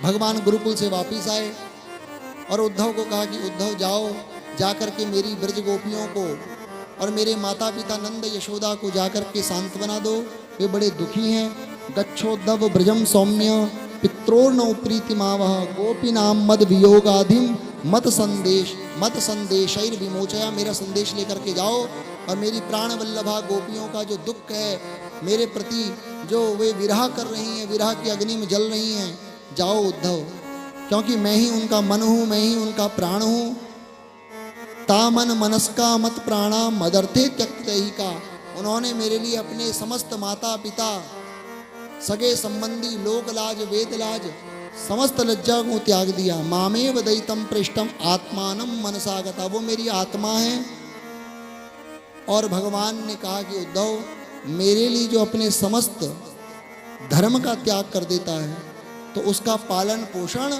भगवान गुरुकुल से वापिस आए और उद्धव को कहा कि उद्धव जाओ, जाकर के मेरी ब्रज गोपियों को और मेरे माता पिता नंद यशोदा को जाकर के सांत्वना दो, वे बड़े दुखी हैं। गच्छोद्धव ब्रजम सौम्य पित्रोर्नौ प्रीतिमावह गोपीनाम मद वियोगाधिम मत संदेशैर विमोचया। मेरा संदेश लेकर के जाओ और मेरी प्राण वल्लभा गोपियों का जो दुख है मेरे प्रति, जो वे विरह कर रही हैं, विरह की अग्नि में जल रही हैं, जाओ उद्धव, क्योंकि मैं ही उनका मन हूँ, मैं ही उनका प्राण हूँ। तामन मनस्का मत प्राणा मदर्थे त्यक्त ही का। उन्होंने मेरे लिए अपने समस्त माता पिता सगे संबंधी लोकलाज वेदलाज समस्त लज्जा को त्याग दिया। मामेव दयितम पृष्ठम आत्मानम मनसागता, वो मेरी आत्मा है। और भगवान ने कहा कि उद्धव मेरे लिए जो अपने समस्त धर्म का त्याग कर देता है तो उसका पालन पोषण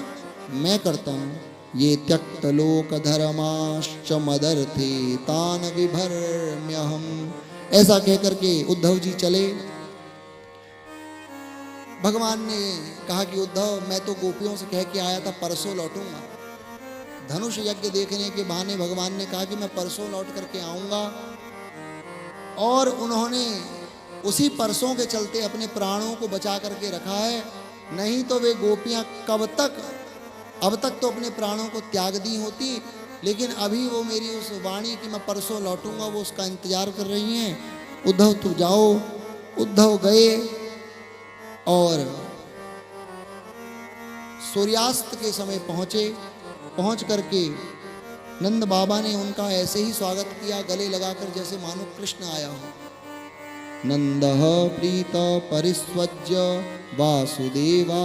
मैं करता हूँ। ये त्यक्त लोक धर्माश्च मदर्थे तान विभर्म्यहम। ऐसा कहकर के उद्धव जी चले। भगवान ने कहा कि उद्धव मैं तो गोपियों से कह के आया था परसों लौटूंगा। धनुष यज्ञ देखने के बहाने भगवान ने कहा कि मैं परसों लौट करके आऊंगा, और उन्होंने उसी परसों के चलते अपने प्राणों को बचा करके रखा है। नहीं तो वे गोपियां कब तक, अब तक तो अपने प्राणों को त्याग दी होती, लेकिन अभी वो मेरी उस वाणी कि मैं परसों लौटूंगा वो उसका इंतजार कर रही हैं। उद्धव तू जाओ। उद्धव गए और सूर्यास्त के समय पहुंचे। पहुंच करके नंद बाबा ने उनका ऐसे ही स्वागत किया, गले लगाकर जैसे मानो कृष्ण आया हो। नंदः प्रीत परिस्वज्य वासुदेवा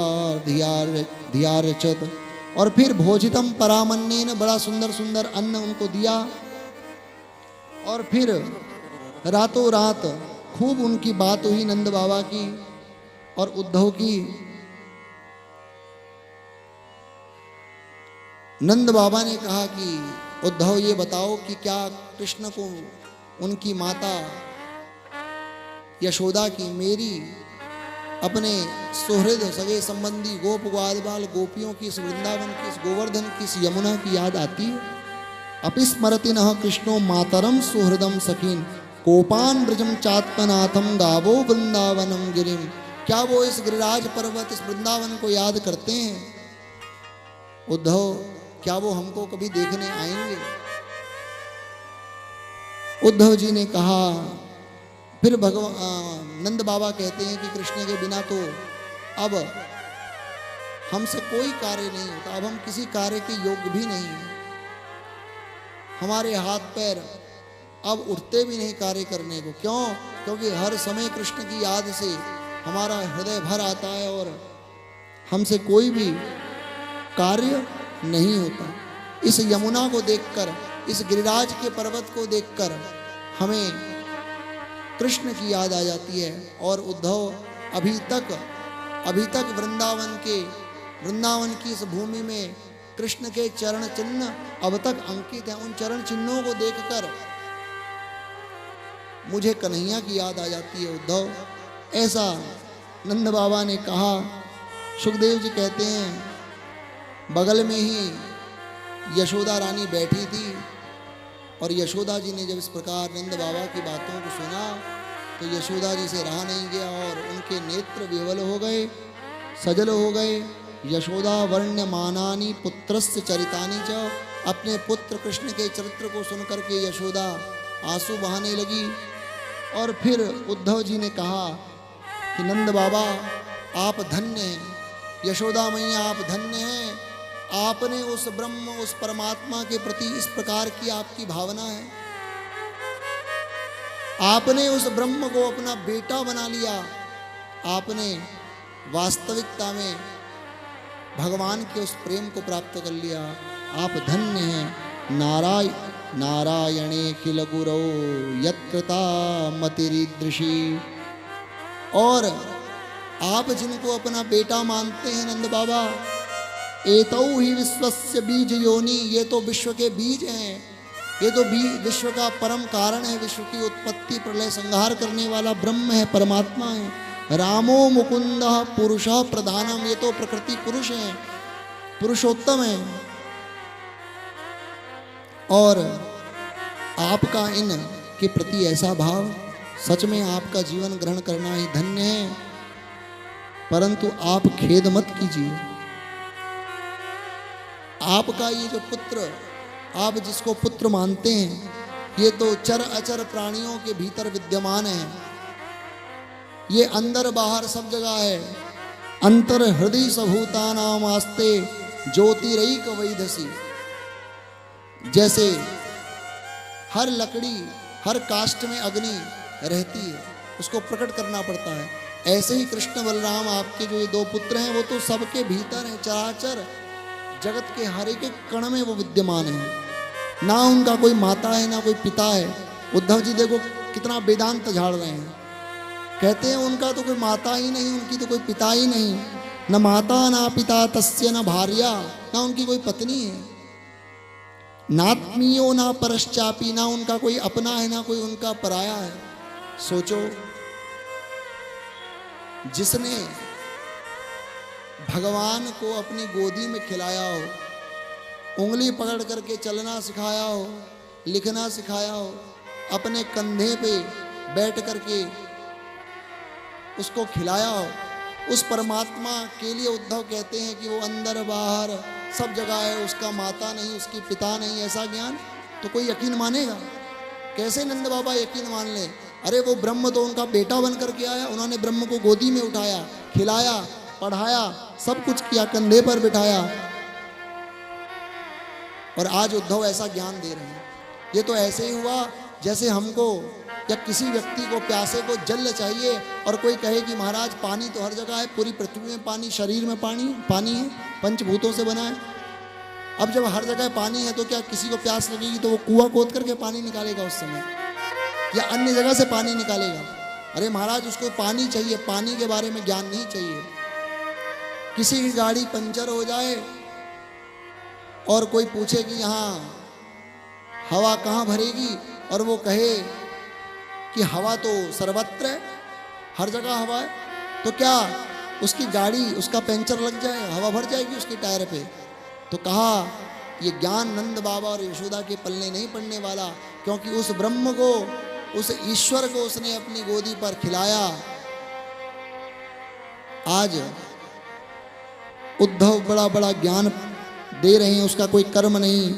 धियार्चत। और फिर भोजितम परामन्नेन, बड़ा सुंदर सुंदर अन्न उनको दिया। और फिर रातों रात खूब उनकी बात हुई नंद बाबा की और उद्धव की। नंद बाबा ने कहा कि उद्धव ये बताओ कि क्या कृष्ण को उनकी माता यशोदा की, मेरी अपने सुहृद सगे संबंधी गोप ग्वालबाल गोपियों की, इस वृंदावन की, इस गोवर्धन की, इस यमुना की याद आती है? अपिस्मरति नः कृष्णो मातरम सुहृदम सखीन कोपान ब्रजम चात्मनाथम गावो वृंदावनम गिरिम। क्या वो इस गिरिराज पर्वत, इस वृंदावन को याद करते हैं? उद्धव क्या वो हमको कभी देखने आएंगे? उद्धव जी ने कहा, फिर नंद बाबा कहते हैं कि कृष्ण के बिना तो अब हमसे कोई कार्य नहीं होता, अब हम किसी कार्य के योग्य भी नहीं हैं। हमारे हाथ पैर अब उठते भी नहीं कार्य करने को। क्यों? क्योंकि हर समय कृष्ण की याद से हमारा हृदय भर आता है और हमसे कोई भी कार्य नहीं होता। इस यमुना को देखकर, इस गिरिराज के पर्वत को देखकर हमें कृष्ण की याद आ जाती है। और उद्धव अभी तक वृंदावन की इस भूमि में कृष्ण के चरण चिन्ह अब तक अंकित हैं। उन चरण चिन्हों को देखकर मुझे कन्हैया की याद आ जाती है उद्धव। ऐसा नंद बाबा ने कहा। सुखदेव जी कहते हैं बगल में ही यशोदा रानी बैठी थी और यशोदा जी ने जब इस प्रकार नंद बाबा की बातों को सुना तो यशोदा जी से रहा नहीं गया और उनके नेत्र विवल हो गए, सजल हो गए। यशोदा वर्ण्यमानानि पुत्रस्य चरितानि च। अपने पुत्र कृष्ण के चरित्र को सुनकर के यशोदा आंसू बहाने लगी। और फिर उद्धव जी ने कहा कि नंद बाबा आप धन्य हैं, यशोदा मैया आप धन्य हैं, आपने उस ब्रह्म, उस परमात्मा के प्रति इस प्रकार की आपकी भावना है। आपने उस ब्रह्म को अपना बेटा बना लिया। आपने वास्तविकता में भगवान के उस प्रेम को प्राप्त कर लिया। आप धन्य हैं। नारायणे किल गुरौ यत्कृता मतिरीदृशी। और आप जिनको अपना बेटा मानते हैं नंद बाबा, एतौ ही विश्वस्य बीज योनि, ये तो विश्व के बीज हैं, ये तो विश्व का परम कारण है, विश्व की उत्पत्ति प्रलय संहार करने वाला ब्रह्म है, परमात्मा है। रामो मुकुंद पुरुष प्रधानम, ये तो प्रकृति पुरुष है, पुरुषोत्तम है। और आपका इन के प्रति ऐसा भाव, सच में आपका जीवन ग्रहण करना ही धन्य है। परंतु आप खेद मत कीजिए। आपका ये जो पुत्र, आप जिसको पुत्र मानते हैं, ये तो चर अचर प्राणियों के भीतर विद्यमान है। ये अंदर बाहर सब जगह है। अंतर हृदय सभूतानाम आस्ते ज्योतिरैक वैधसी। जैसे हर लकड़ी, हर काष्ठ में अग्नि रहती है, उसको प्रकट करना पड़ता है। ऐसे ही कृष्ण बलराम आपके जो ये दो पुत्र हैं, वो तो सबके भीतर हैं। चराचर जगत के हर एक कण में वो विद्यमान है। ना उनका कोई माता है, ना कोई पिता है। उद्धव जी देखो कितना वेदांत झाड़ रहे हैं। कहते हैं उनका तो कोई माता ही नहीं, उनकी तो कोई पिता ही नहीं। न माता ना पिता तस्य न भार्या, ना उनकी कोई पत्नी है। नात्मीयो ना परश्चापी, ना उनका कोई अपना है, ना कोई उनका पराया है। सोचो, जिसने भगवान को अपनी गोदी में खिलाया हो, उंगली पकड़ करके चलना सिखाया हो, लिखना सिखाया हो, अपने कंधे पे बैठ करके उसको खिलाया हो, उस परमात्मा के लिए उद्धव कहते हैं कि वो अंदर बाहर सब जगह है, उसका माता नहीं, उसकी पिता नहीं। ऐसा ज्ञान तो कोई यकीन मानेगा? कैसे नंद बाबा यकीन मान ले? अरे वो ब्रह्म तो उनका बेटा बन करके आया, उन्होंने ब्रह्म को गोदी में उठाया, खिलाया, पढ़ाया, सब कुछ किया, कंधे पर बिठाया, और आज उद्धव ऐसा ज्ञान दे रहे हैं। ये तो ऐसे ही हुआ जैसे हमको या किसी व्यक्ति को, प्यासे को जल चाहिए और कोई कहे कि महाराज पानी तो हर जगह है, पूरी पृथ्वी में पानी, शरीर में पानी, पानी है, पंचभूतों से बना है। अब जब हर जगह पानी है तो क्या किसी को प्यास लगेगी तो वो कुआं खोद करके पानी निकालेगा उस समय, या अन्य जगह से पानी निकालेगा? अरे महाराज उसको पानी चाहिए, पानी के बारे में ज्ञान नहीं चाहिए। किसी की गाड़ी पंचर हो जाए और कोई पूछे कि यहाँ हवा कहाँ भरेगी, और वो कहे कि हवा तो सर्वत्र है, हर जगह हवा है, तो क्या उसकी गाड़ी, उसका पंचर लग जाए, हवा भर जाएगी उसकी टायर पे? तो कहा ये ज्ञान नंद बाबा और यशोदा के पल्ले नहीं पड़ने वाला, क्योंकि उस ब्रह्म को, उस ईश्वर को उसने अपनी गोदी पर खिलाया। आज उद्धव बड़ा बड़ा ज्ञान दे रहे हैं, उसका कोई कर्म नहीं।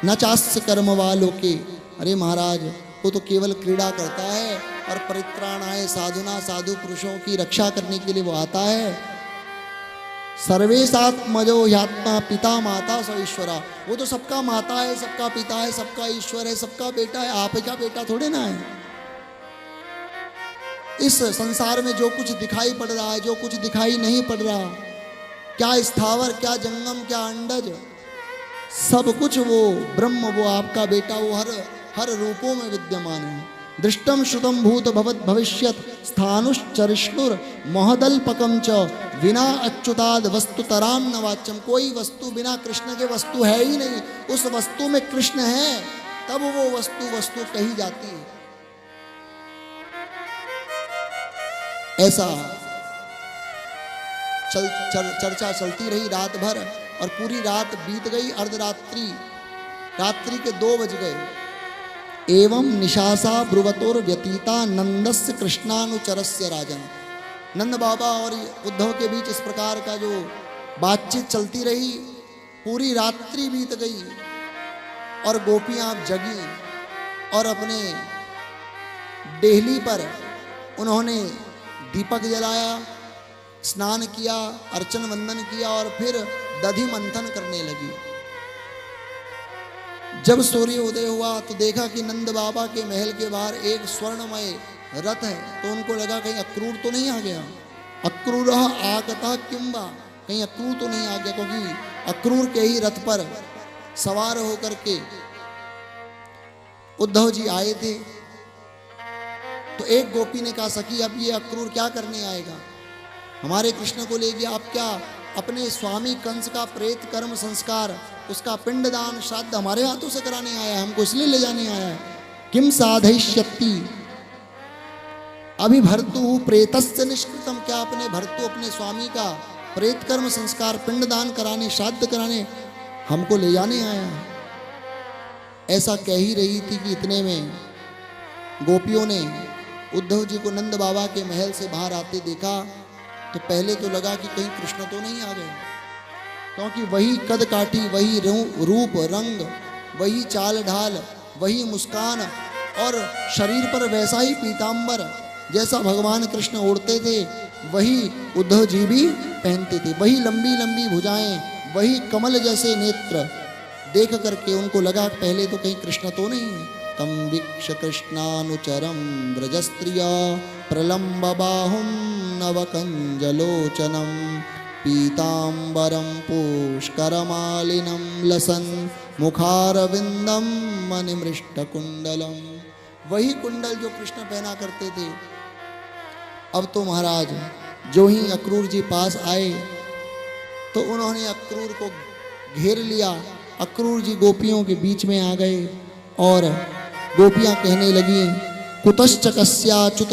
न चास्य कर्म वालों के, अरे महाराज वो तो केवल क्रीड़ा करता है, और परित्राणाय साधुना, साधु पुरुषों की रक्षा करने के लिए वो आता है। सर्वेशात्मजो ह्यात्मा पिता माता स ईश्वरा, वो तो सबका माता है, सबका पिता है, सबका ईश्वर है, सबका बेटा है। आप का बेटा थोड़े ना है। इस संसार में जो कुछ दिखाई पड़ रहा है, जो कुछ दिखाई नहीं पड़ रहा, क्या स्थावर, क्या जंगम, क्या अंडज, सब कुछ वो ब्रह्म, वो आपका बेटा, वो हर रूपों में विद्यमान है। दृष्टम श्रुतम भूत भवत भविष्यत स्थानुश्चरिष्णुर महदल्पकम च विना अच्युताद वस्तु तराम न वाच्यम। कोई वस्तु बिना कृष्ण के वस्तु है ही नहीं। उस वस्तु में कृष्ण है, तब वो वस्तु कही जाती है। ऐसा चर्चा चलती रही रात भर, और पूरी रात बीत गई। अर्धरात्रि, रात्रि के 2 बज गए। एवं निशासा ब्रुवतोर व्यतीता नंदस्य कृष्णानुचरस्य राजन। नंद बाबा और उद्धव के बीच इस प्रकार का जो बातचीत चलती रही, पूरी रात्रि बीत गई, और गोपियां जगी, और अपने डेहली पर उन्होंने दीपक जलाया, स्नान किया, अर्चन वंदन किया, और फिर दधि मंथन करने लगी। जब सूर्य उदय हुआ तो देखा कि नंद बाबा के महल के बाहर एक स्वर्णमय रथ है। तो उनको लगा कहीं अक्रूर तो नहीं आ गया, अक्रूर आगता किंबा, कहीं अक्रूर तो नहीं आ गया, क्योंकि अक्रूर के ही रथ पर सवार होकर के उद्धव जी आए थे। तो एक गोपी ने कहा, सखी अब ये अक्रूर क्या करने आएगा, हमारे कृष्ण को ले गया, आप क्या अपने स्वामी कंस का प्रेत कर्म संस्कार, उसका पिंडदान श्राद्ध हमारे हाथों से कराने आया है, हमको इसलिए ले जाने आया है। किम साधयिष्यति, अभी भर्तु प्रेतस्य निष्कृतम, क्या अपने भर्तु अपने स्वामी का प्रेत कर्म संस्कार पिंडदान कराने श्राद्ध कराने हमको ले जाने आया। ऐसा कह ही रही थी कि इतने में गोपियों ने उद्धव जी को नंद बाबा के महल से बाहर आते देखा तो पहले तो लगा कि कहीं कृष्ण तो नहीं आ गए, क्योंकि वही कद काठी, वही रूप रंग, वही चाल ढाल, वही मुस्कान और शरीर पर वैसा ही पीतांबर जैसा भगवान कृष्ण ओढ़ते थे वही उद्धव जी भी पहनते थे, वही लंबी लंबी भुजाएं, वही कमल जैसे नेत्र। देख करके उनको लगा पहले तो कहीं कृष्ण तो नहीं है। तम वीक्ष कृष्णानुचरम ब्रजस्त्रिया प्रलम्ब बाहुं नवकंजलोचनम पीतांबरम पुष्करमालिनं लसन मुखारविंदम मणिमृष्टकुंडलम। वही कुंडल जो कृष्ण पहना करते थे। अब तो महाराज जो ही अक्रूर जी पास आए तो उन्होंने अक्रूर को घेर लिया। अक्रूर जी गोपियों के बीच में आ गए और गोपियां कहने लगी, कुतश्च कस्याच्युत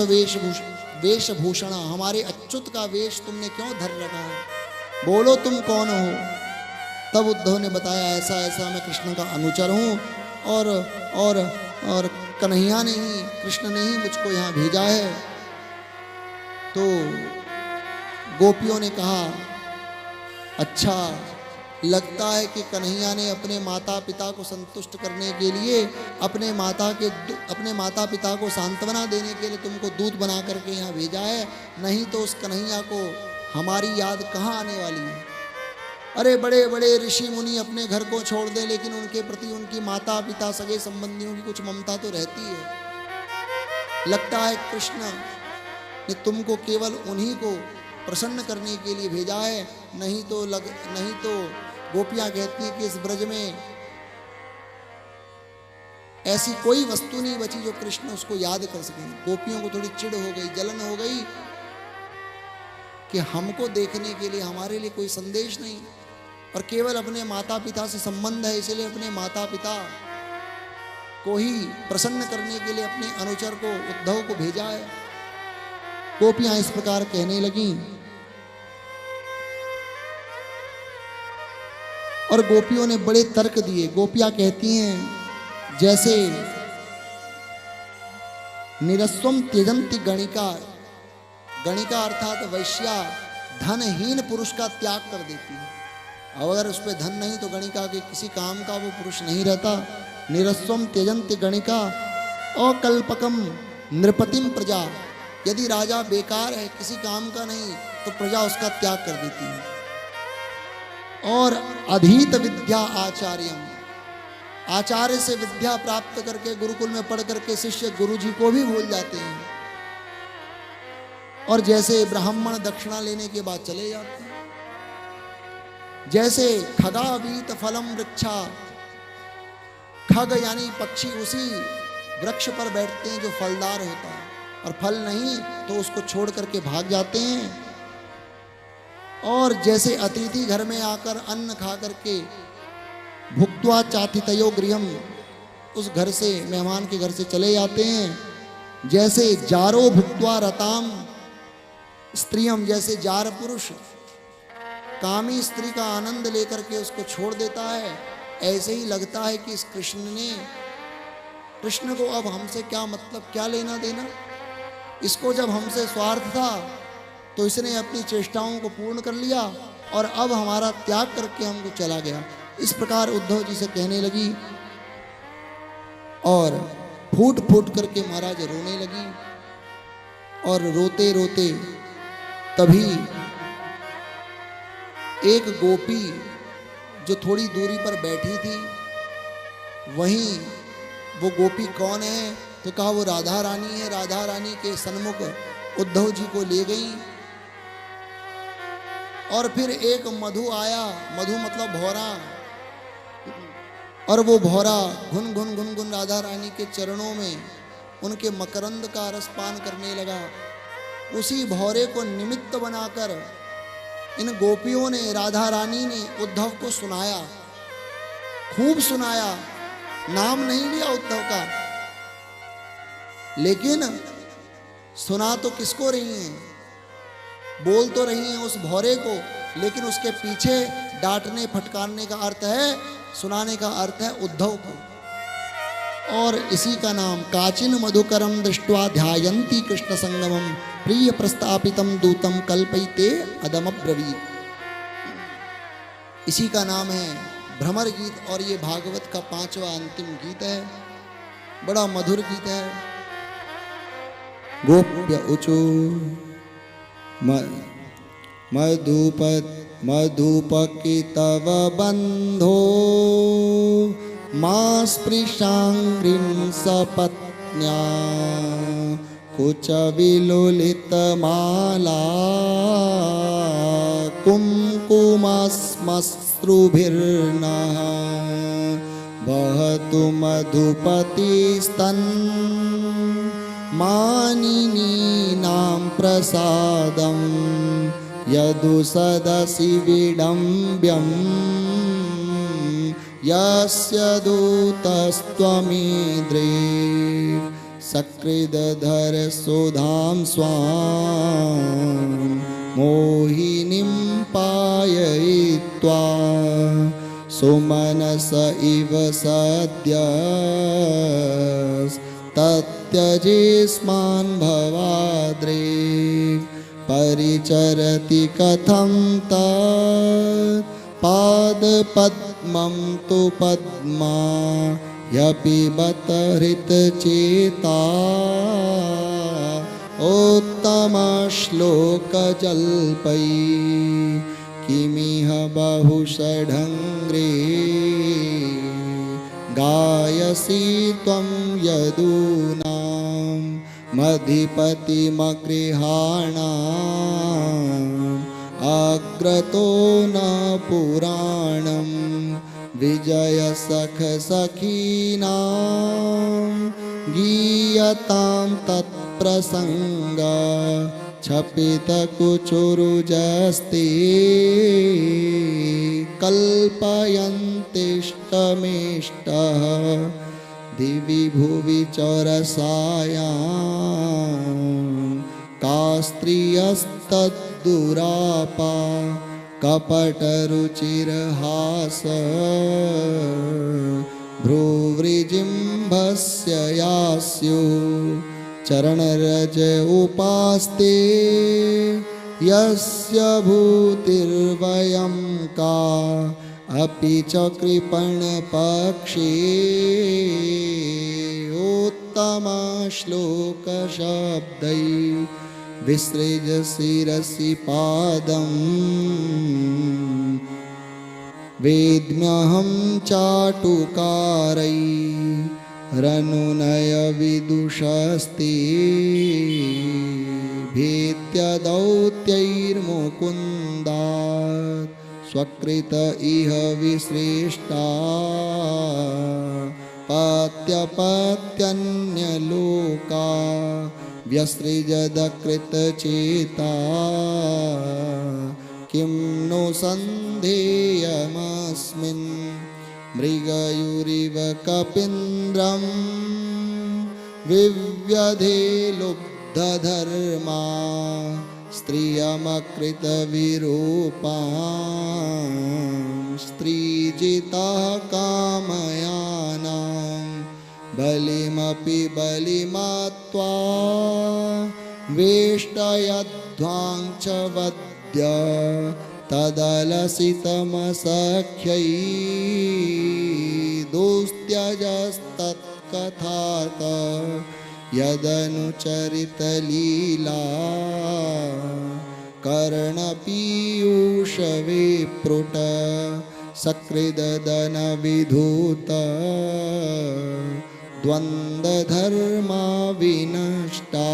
वेशभूषण, हमारे अच्युत का वेश तुमने क्यों धर रखा है, बोलो तुम कौन हो। तब उद्धव ने बताया, ऐसा ऐसा मैं कृष्ण का अनुचर हूँ और कन्हैया ने ही, कृष्ण ने ही मुझको यहाँ भेजा है। तो गोपियों ने कहा, अच्छा लगता है कि कन्हैया ने अपने माता पिता को संतुष्ट करने के लिए अपने माता पिता को सांत्वना देने के लिए तुमको दूत बना करके यहाँ भेजा है, नहीं तो उस कन्हैया को हमारी याद कहाँ आने वाली है। अरे बड़े बड़े ऋषि मुनि अपने घर को छोड़ दें लेकिन उनके प्रति उनकी माता पिता सगे संबंधियों की कुछ ममता तो रहती है। लगता है कृष्ण ने तुमको केवल उन्हीं को प्रसन्न करने के लिए भेजा है, नहीं तो गोपियां कहती हैं कि इस ब्रज में ऐसी कोई वस्तु नहीं बची जो कृष्ण उसको याद कर सके। गोपियों को थोड़ी चिढ़ हो गई, जलन हो गई कि हमको देखने के लिए हमारे लिए कोई संदेश नहीं और केवल अपने माता पिता से संबंध है, इसलिए अपने माता पिता को ही प्रसन्न करने के लिए अपने अनुचर को उद्धव को भेजा है। गोपियां इस प्रकार कहने लगी और गोपियों ने बड़े तर्क दिए। गोपियां कहती हैं, जैसे निरस्वम त्यजंती गणिका, गणिका अर्थात वैश्या धनहीन पुरुष का त्याग कर देती है। अगर उस पर धन नहीं तो गणिका के किसी काम का वो पुरुष नहीं रहता। निरस्वम त्यजंती गणिका अकल्पकम नृपतिम प्रजा, यदि राजा बेकार है किसी काम का नहीं तो प्रजा उसका त्याग कर देती है। और अधीत विद्या आचार्यम, आचार्य से विद्या प्राप्त करके गुरुकुल में पढ़ करके शिष्य गुरु जी को भी भूल जाते हैं और जैसे ब्राह्मण दक्षिणा लेने के बाद चले जाते हैं। जैसे खगावीत फलम वृक्षा, खग यानी पक्षी उसी वृक्ष पर बैठते हैं जो फलदार होता है और फल नहीं तो उसको छोड़ करके भाग जाते हैं। और जैसे अतिथि घर में आकर अन्न खा करके भुक्त्वा चातितयो गृहम, उस घर से मेहमान के घर से चले जाते हैं। जैसे जारो भुक्त्वा रताम स्त्रियम, जैसे जार पुरुष कामी स्त्री का आनंद लेकर के उसको छोड़ देता है, ऐसे ही लगता है कि इस कृष्ण को अब हमसे क्या मतलब, क्या लेना देना। इसको जब हमसे स्वार्थ था तो इसने अपनी चेष्टाओं को पूर्ण कर लिया और अब हमारा त्याग करके हमको चला गया। इस प्रकार उद्धव जी से कहने लगी और फूट फूट करके महाराज रोने लगी। और रोते रोते तभी एक गोपी जो थोड़ी दूरी पर बैठी थी, वहीं वो गोपी कौन है तो कहा वो राधा रानी है। राधा रानी के सन्मुख उद्धव जी को ले गई और फिर एक मधु आया, मधु मतलब भौरा, और वो भौरा घुन घुन घुन घुन राधा रानी के चरणों में उनके मकरंद का रस पान करने लगा। उसी भौरे को निमित्त बनाकर इन गोपियों ने, राधा रानी ने उद्धव को सुनाया, खूब सुनाया। नाम नहीं लिया उद्धव का, लेकिन सुना तो किसको रही हैं, बोल तो रही हैं उस भौरे को, लेकिन उसके पीछे डांटने फटकारने का अर्थ है, सुनाने का अर्थ है उद्धव को। और इसी का नाम काचिन मधुकरम दृष्ट्वा ध्यायन्ती कृष्ण संगमम प्रिय प्रस्तापितम दूतम कल्पयिते अदम ब्रवीत। इसी का नाम है भ्रमर गीत। और ये भागवत का 5वां अंतिम गीत है, बड़ा मधुर गीत है। गोप्य उचु मधुपकी तव बंधो मा स्पृशांग्रिं सपत्न्या कुच विलोलितमाला कुङ्कुमश्मश्रुभिर्नः वहतु मधुपतिस्तन् मानिनीनां प्रसादं यदु सदसि विडम्ब्यं यस्य दूतस्त्वमीद्रे सकृदधर सुधां स्वां मोहिनीं पाययित्वा सुमनस इव सद्य तत्यजेस्मान् भवाद्रे परिचरति कथं तत् पादपद्मं तु पद्मा यपिबत हृतचेता उत्तमश्लोकजल्पै किमिह बहुषढङ्ग्रे गायसि त्वं यदूनां मधिपतिमगृहाणाम् अग्रतो न पुराणं विजयसख सखीनां गीयतां तत्प्रसङ्ग क्षपितकुचुरुजस्ते कल्पयन्तिष्टमिष्टः दिवि भुवि चरसायां का स्त्रियस्तद्दुरापा कपटरुचिरहास भ्रूवृजिम्भस्य यास्यु चरणरज उपास्ते यस्य भूतिर्वयं का अपि च कृपणपक्षे उत्तमश्लोकशब्दै विसृज शिरसि पादं वेद्म्यहं चाटुकारै रनुनय विदुषस्ते भेत्य दौत्यैर्मुकुन्दात् स्वकृत इह विश्रेष्टा पत्यपत्यन्यलोका व्यसृजदकृतचेता किं नो सन्धेयमस्मिन् मृगयुरिव कपीन्द्रं विव्यधे लुब्धधर्मा स्त्रियमकृतविरूपां स्त्रीजिताः कामयानां बलिमपि बलिमात्वा वेष्टयध्वां च वद्य तदलसितमसख्यै दोस्त्यजस्तत्कथात यदनुचरितलीला कर्णपीयूषविप्रुट सकृददनविधूत द्वन्द्वधर्मा विनष्टा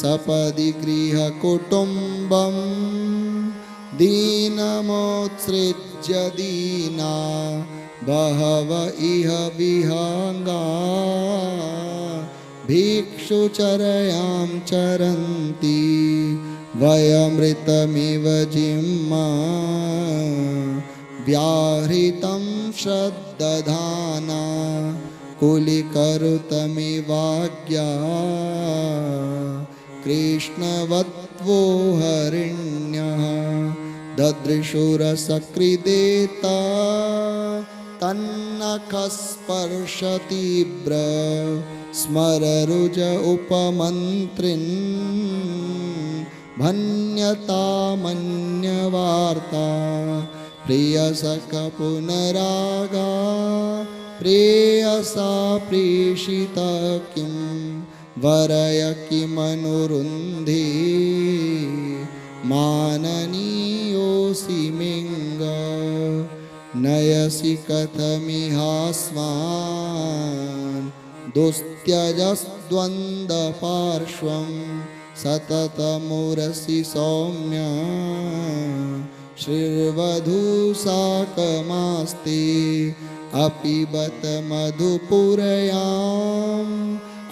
सपदि गृहकुटुम्बं दीनमोत्सृज्य दीना बहव इह विहंगा भिक्षुचर्यां चरन्ति वयमृतमिव जिह्मा व्याहृतं श्रद्दधाना कुलिकरुतमिवाज्ञा कृष्णवत्वो हरिण्यः ददृशुरसकृदेता तन्नखस्पर्शतीव्र स्मररुज उपमन्त्रिन् भन्यतामन्यवार्ता प्रेयसख पुनरागा प्रेयसा प्रेषित किं वरय किमनुरुन्धे माननीयोऽसि मिङ्ग नयसि कथमिहास्मान् दुस्त्यजस्द्वन्द्वपार्श्वं सततमुरसि सौम्य श्रीर्वधूसाकमास्ते अपिबत मधुपुरयाम्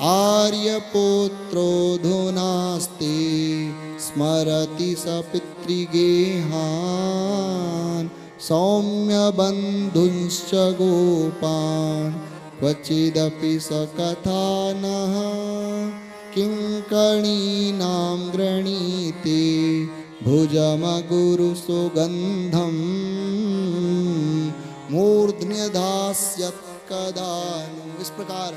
आर्यपुत्रोऽधुनास्ते स्मरति स पितृगेहान् सौम्यबन्धुंश्च गोपान् क्वचिदपि स कथानः किङ्कणीनां गृणीते भुजमगुरुसुगन्धं मूर्ध्न्यधास्यत्कदानु। इस प्रकार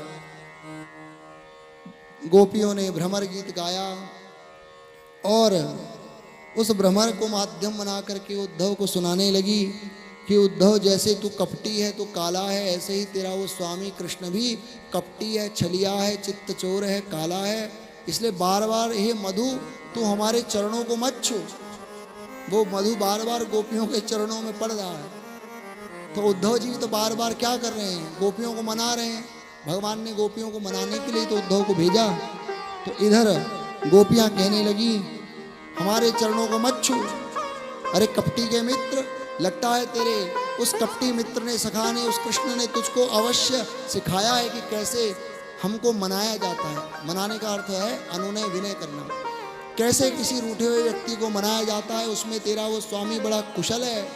गोपियों ने भ्रमर गीत गाया और उस भ्रमर को माध्यम बना करके उद्धव को सुनाने लगी कि उद्धव जैसे तू कपटी है, तू काला है, ऐसे ही तेरा वो स्वामी कृष्ण भी कपटी है, छलिया है, चित्तचोर है, काला है। इसलिए बार बार हे मधु तू हमारे चरणों को मत छू। वो मधु बार बार गोपियों के चरणों में पड़ रहा है। तो उद्धव जी तो बार बार क्या कर रहे हैं, गोपियों को मना रहे हैं। भगवान ने गोपियों को मनाने के लिए तो उद्धव को भेजा। तो इधर गोपियां कहने लगी हमारे चरणों को मत छू। अरे कपटी के मित्र, लगता है तेरे उस कपटी मित्र ने, सखा ने, उस कृष्ण ने तुझको अवश्य सिखाया है कि कैसे हमको मनाया जाता है। मनाने का अर्थ है अनुनय विनय करना। कैसे किसी रूठे हुए व्यक्ति को मनाया जाता है, उसमें तेरा वो स्वामी बड़ा कुशल है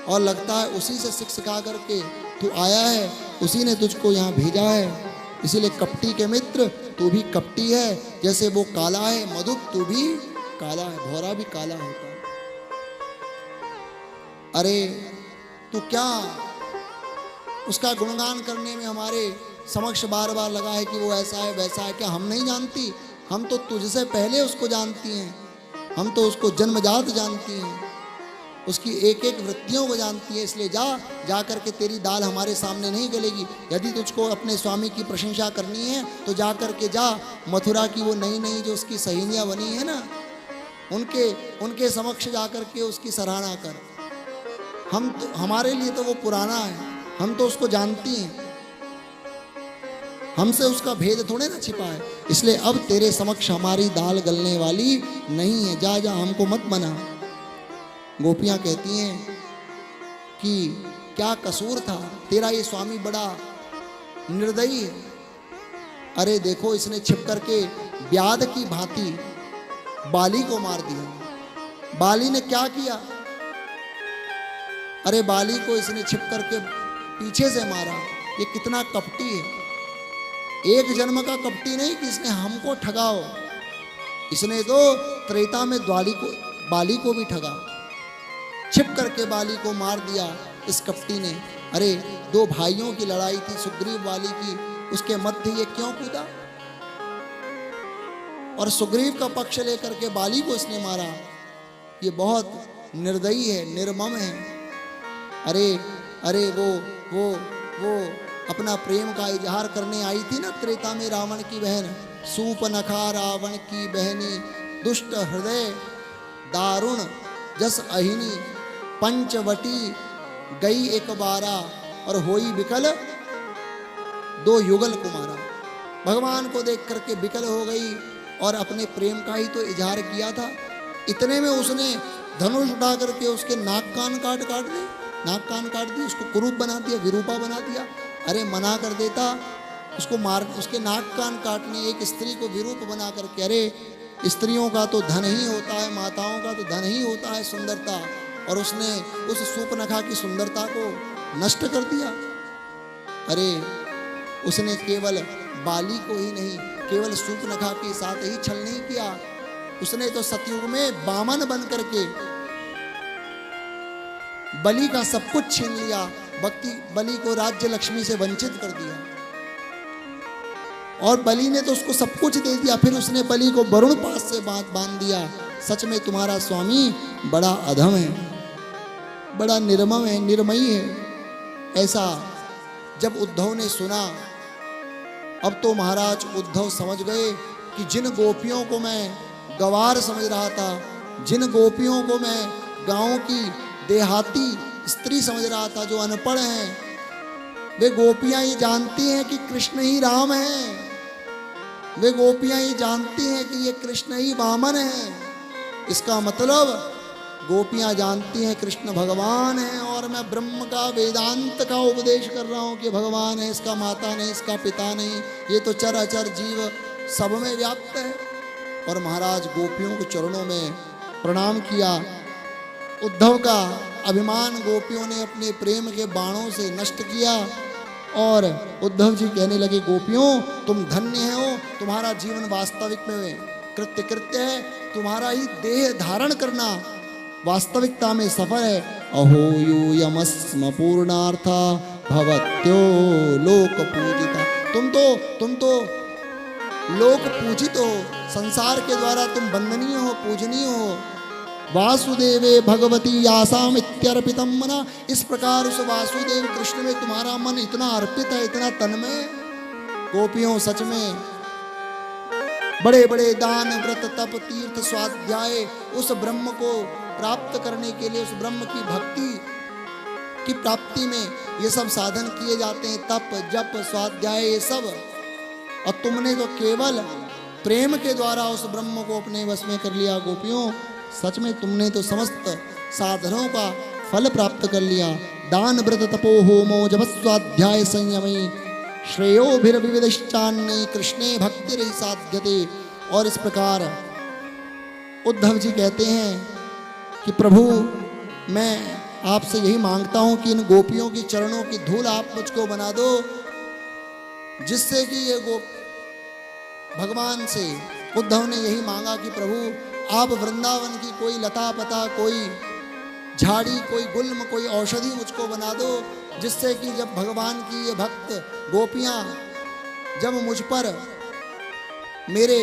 और लगता है उसी से सीख सिखा करके तू आया है, उसी ने तुझको यहाँ भेजा है। इसीलिए कपटी के मित्र तू भी कपटी है, जैसे वो काला है मधु तू भी काला है, भौरा भी काला होता है। अरे तू क्या उसका गुणगान करने में हमारे समक्ष बार बार लगा है कि वो ऐसा है वैसा है। क्या हम नहीं जानती? हम तो तुझसे पहले उसको जानती हैं। हम तो उसको जन्मजात जानती हैं, उसकी एक एक वृत्तियों को जानती है। इसलिए जा करके तेरी दाल हमारे सामने नहीं गलेगी। यदि तुझको अपने स्वामी की प्रशंसा करनी है तो जा करके जा मथुरा की वो नई नई जो उसकी सहेलियाँ बनी है ना, उनके समक्ष जा करके उसकी सराहना कर। हम तो, हमारे लिए तो वो पुराना है, हम तो उसको जानती हैं, हमसे उसका भेद थोड़े ना छिपा है। इसलिए अब तेरे समक्ष हमारी दाल गलने वाली नहीं है। जा जा हमको मत मना। गोपियां कहती हैं कि क्या कसूर था तेरा, ये स्वामी बड़ा निर्दयी है। अरे देखो इसने छिप करके व्याध की भांति बाली को मार दिया। बाली ने क्या किया? अरे बाली को इसने छिप करके पीछे से मारा। ये कितना कपटी है। एक जन्म का कपटी नहीं कि इसने हमको ठगाओ, इसने तो त्रेता में बाली को भी ठगा। छिप करके बाली को मार दिया इस कपटी ने। अरे दो भाइयों की लड़ाई थी, सुग्रीव वाली की, उसके मध्य ये क्यों कूदा? और सुग्रीव का पक्ष लेकर के बाली को इसने मारा। ये बहुत निर्दयी है, निर्मम है। अरे वो अपना प्रेम का इजहार करने आई थी ना त्रेता में रावण की बहन, सूपनखा रावण की बहनी, दुष्ट हृदय दारुण जस अहिनी, पंचवटी गई एक बारा और होई विकल दो युगल कुमारा। भगवान को देख करके विकल हो गई और अपने प्रेम का ही तो इजहार किया था। इतने में उसने धनुष उठा करके उसके नाक कान काट दी, नाक कान काट दी, उसको कुरूप बना दिया, विरूपा बना दिया। अरे मना कर देता उसको मार, उसके नाक कान काटने, एक स्त्री को विरूप बना करके। अरे स्त्रियों का तो धन ही होता है, माताओं का तो धन ही होता है सुंदरता, और उसने उस सूपनखा की सुंदरता को नष्ट कर दिया। अरे उसने केवल बाली को ही नहीं, केवल सूर्पनखा के साथ ही छल नहीं किया, उसने तो सतयुग में बामन बन करके बलि का सब कुछ छीन लिया, बलि को राज्य लक्ष्मी से वंचित कर दिया, और बलि ने तो उसको सब कुछ दे दिया, फिर उसने बलि को वरुण पास से बांध दिया। सच में तुम्हारा स्वामी बड़ा अधम है, बड़ा निर्मम है, निर्मयी है। ऐसा जब उद्धव ने सुना, अब तो महाराज उद्धव समझ गए कि जिन गोपियों को मैं गवार समझ रहा था, जिन गोपियों को मैं गांव की देहाती स्त्री समझ रहा था, जो अनपढ़ हैं, वे गोपियां ये जानती हैं कि कृष्ण ही राम हैं, वे गोपियां ये जानती हैं कि ये कृष्ण ही वामन है। इसका मतलब गोपियां जानती हैं कृष्ण भगवान है, और मैं ब्रह्म का वेदांत का उपदेश कर रहा हूं कि भगवान है, इसका माता नहीं, इसका पिता नहीं, ये तो चराचर जीव सब में व्याप्त है। और महाराज गोपियों के चरणों में प्रणाम किया। उद्धव का अभिमान गोपियों ने अपने प्रेम के बाणों से नष्ट किया, और उद्धव जी कहने लगे, गोपियों तुम धन्य हो, तुम्हारा जीवन वास्तविक में कृत्य है, तुम्हारा ही देह धारण करना वास्तविकता में सफल है। अहो यूयमस्म पूर्णार्था भवत्यो लोक पूजिता, तुम तो लोक पूजित हो, संसार के द्वारा तुम वंदनीय हो, पूजनीय हो। वासुदेवे भगवती यासाम इत्यर्पितम मना, इस प्रकार उस वासुदेव कृष्ण में तुम्हारा मन इतना अर्पित है, इतना तन्मय। गोपियों सच में बड़े बड़े दान व्रत तप तीर्थ स्वाध्याय उस ब्रह्म को प्राप्त करने के लिए, उस ब्रह्म की भक्ति की प्राप्ति में ये सब साधन किए जाते हैं, तप जप स्वाध्याय ये सब, और तुमने तो केवल प्रेम के द्वारा उस ब्रह्म को अपने वश में कर लिया। गोपियों सच में तुमने तो समस्त साधनों का फल प्राप्त कर लिया। दान व्रत तपो होमो जपस्वाध्याय संयमी श्रेयोभिर्विविधिश्चान्ये कृष्णे भक्तिरहि साध्यते। और इस प्रकार उद्धव जी कहते हैं कि प्रभु मैं आपसे यही मांगता हूं कि इन गोपियों की चरणों की धूल आप मुझको बना दो, जिससे कि ये भगवान से उद्धव ने यही मांगा कि प्रभु आप वृंदावन की कोई लता पता, कोई झाड़ी, कोई गुल्म, कोई औषधि मुझको बना दो, जिससे कि जब भगवान की ये भक्त गोपियां जब मुझ पर मेरे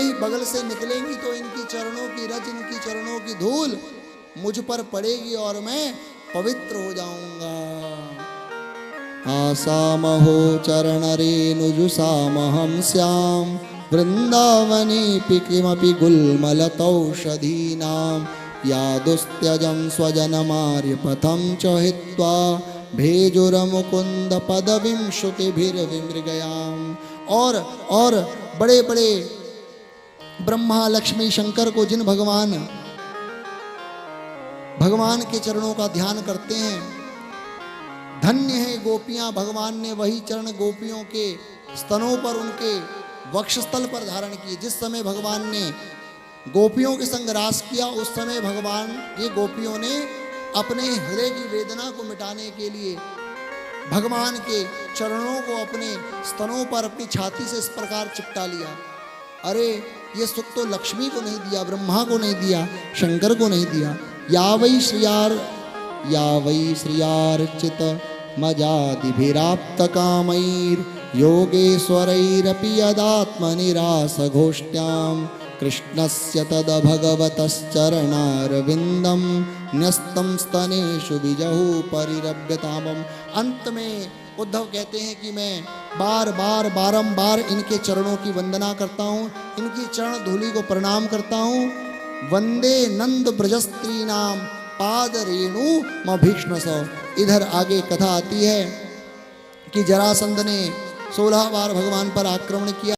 ही बगल से निकलेंगी तो इनकी चरणों की रज, इनकी चरणों की धूल मुझ पर पड़ेगी और मैं पवित्र हो जाऊंगा। आसामहो चरणरेणुजुषामहं स्याम वृंदावनेऽपि किमपि गुल्मलतौषधीनां यादुस्त्यजं स्वजनमार्यपथं च हित्वा भेजुरमुकुन्द पदवीं श्रुतिभिर्विमृगयाम्। और बड़े बड़े ब्रह्मा लक्ष्मी शंकर को जिन भगवान के चरणों का ध्यान करते हैं, धन्य है गोपियां। भगवान ने वही चरण गोपियों के स्तनों पर, उनके वक्षस्थल पर धारण किए। जिस समय भगवान ने गोपियों के संग रास किया, उस समय भगवान ये गोपियों ने अपने हृदय की वेदना को मिटाने के लिए भगवान के चरणों को अपने स्तनों पर, अपनी छाती से इस प्रकार चिपटा लिया। अरे ये सुख तो लक्ष्मी को नहीं दिया, ब्रह्मा को नहीं दिया, शंकर को नहीं दिया। या वै श्रियार्चित मजादिभिराप्त कामैर् योगेश्वरैरपि यदात्मनिरासघोष्ट्यां कृष्णस्य तद्भगवतश्चरणारविन्दं न्यस्तं स्तनेषु विजहु परिरभ्यतामम्। अंत में उद्धव कहते हैं कि मैं बारंबार इनके चरणों की वंदना करता हूँ, इनकी चरण धूलि को प्रणाम करता हूँ। वंदे नंद ब्रजस्त्रीनाम पाद रेणु मभीष्णस। इधर आगे कथा आती है कि जरासंध ने 16 बार भगवान पर आक्रमण किया।